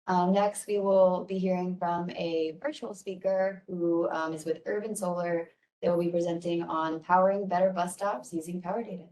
Next, we will be hearing from a virtual speaker who is with Urban Solar. They will be presenting on powering better bus stops using power data.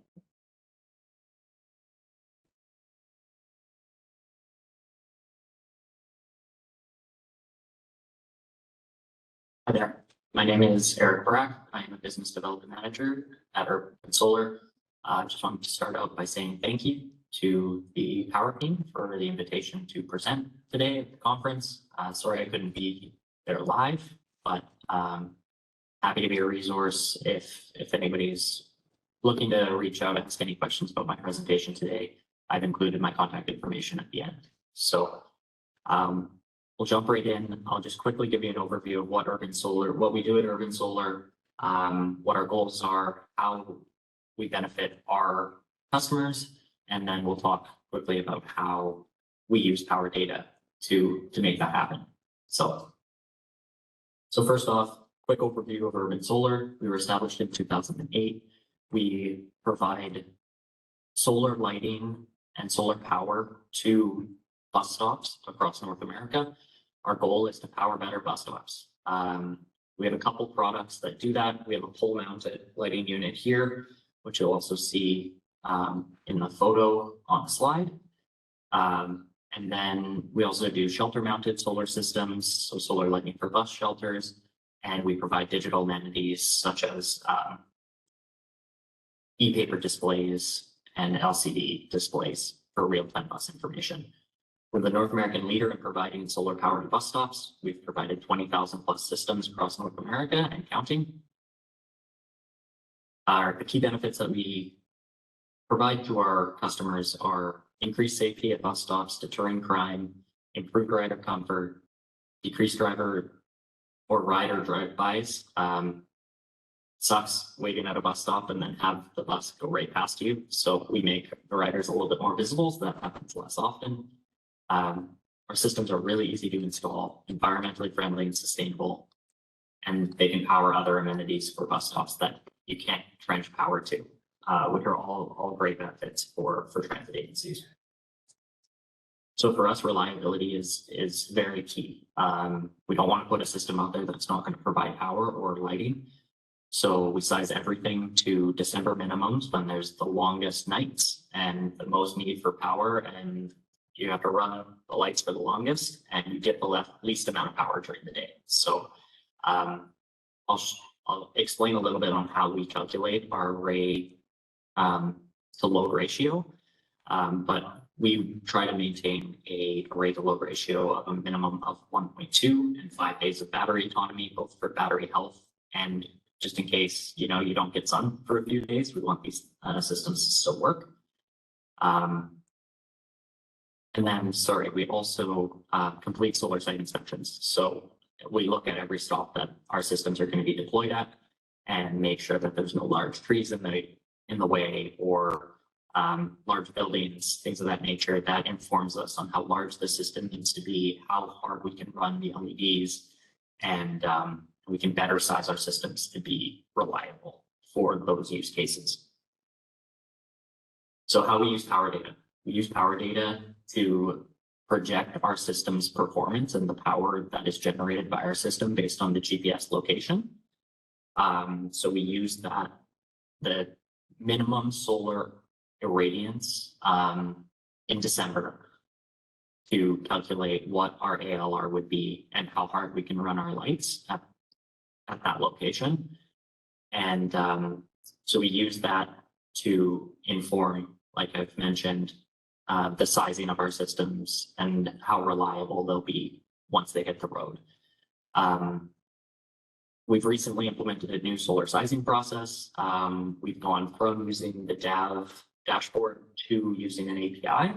Hi there. My name is Eric Bracke. I am a business development manager at Urban Solar. I just wanted to start out by saying thank you to the Power team for the invitation to present today at the conference. Sorry I couldn't be there live, but happy to be a resource if anybody's looking to reach out and ask any questions about my presentation today. I've included my contact information at the end. So we'll jump right in. I'll just quickly give you an overview of what we do at Urban Solar, what our goals are, how we benefit our customers, and then we'll talk quickly about how we use power data to make that happen. So first off, quick overview of Urban Solar. We were established in 2008. We provide solar lighting and solar power to bus stops across North America. Our goal is to power better bus stops. We have a couple products that do that. We have a pole-mounted lighting unit here, which you'll also see in the photo on the slide. And then we also do shelter-mounted solar systems, so solar lighting for bus shelters, and we provide digital amenities such as e-paper displays and LCD displays for real-time bus information. We're the North American leader in providing solar power to bus stops. We've provided 20,000 plus systems across North America and counting. The key benefits that we provide to our customers are increased safety at bus stops, deterring crime, improved rider comfort, decreased driver or rider drive-bys. Sucks waiting at a bus stop and then have the bus go right past you. So we make the riders a little bit more visible, so that happens less often. Our systems are really easy to install, environmentally friendly and sustainable, and they can power other amenities for bus stops that you can't trench power to, which are all great benefits for transit agencies. So for us, reliability is very key. We don't want to put a system out there that's not going to provide power or lighting. So we size everything to December minimums when there's the longest nights and the most need for power, and you have to run the lights for the longest, and you get the least amount of power during the day. So I'll explain a little bit on how we calculate our array to load ratio, but we try to maintain a array to load ratio of a minimum of 1.2 and 5 days of battery autonomy, both for battery health and just in case you don't get sun for a few days. We want these systems to still work. And then, we also complete solar site inspections. So we look at every stop that our systems are going to be deployed at and make sure that there's no large trees in the way or large buildings, things of that nature. That informs us on how large the system needs to be, how hard we can run the LEDs, and we can better size our systems to be reliable for those use cases. So how we use power data. We use power data to project our system's performance and the power that is generated by our system based on the GPS location. So we use the minimum solar irradiance in December to calculate what our ALR would be and how hard we can run our lights at that location. And so we use that to inform, like I've mentioned, the sizing of our systems and how reliable they'll be once they hit the road. We've recently implemented a new solar sizing process. We've gone from using the DAV dashboard to using an API,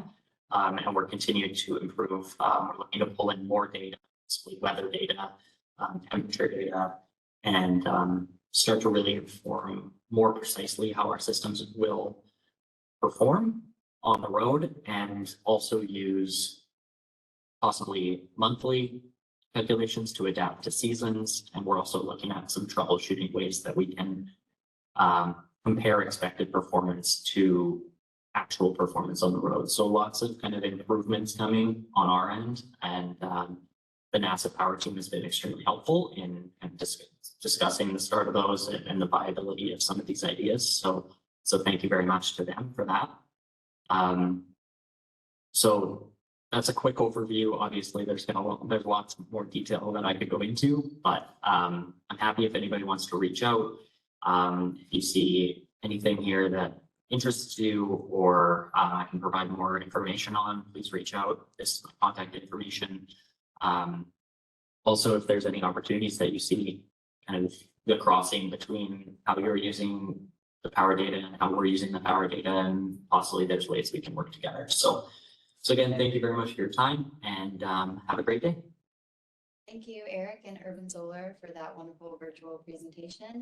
and we're continuing to improve. We're looking to pull in more data, weather data, temperature data, and start to really inform more precisely how our systems will perform on the road, and also use possibly monthly calculations to adapt to seasons. And we're also looking at some troubleshooting ways that we can compare expected performance to actual performance on the road. So lots of kind of improvements coming on our end, and the NASA power team has been extremely helpful in discussing the start of those and the viability of some of these ideas. So thank you very much to them for that. So that's a quick overview. Obviously, there's lots more detail that I could go into, but I'm happy if anybody wants to reach out. If you see anything here that interests you, or I can provide more information on, please reach out. This is my contact information. Also, if there's any opportunities that you see, kind of the crossing between how you're using the power data and how we're using the power data, and possibly there's ways we can work together. So again, thank you very much for your time, and have a great day. Thank you, Eric and Urban Solar, for that wonderful virtual presentation.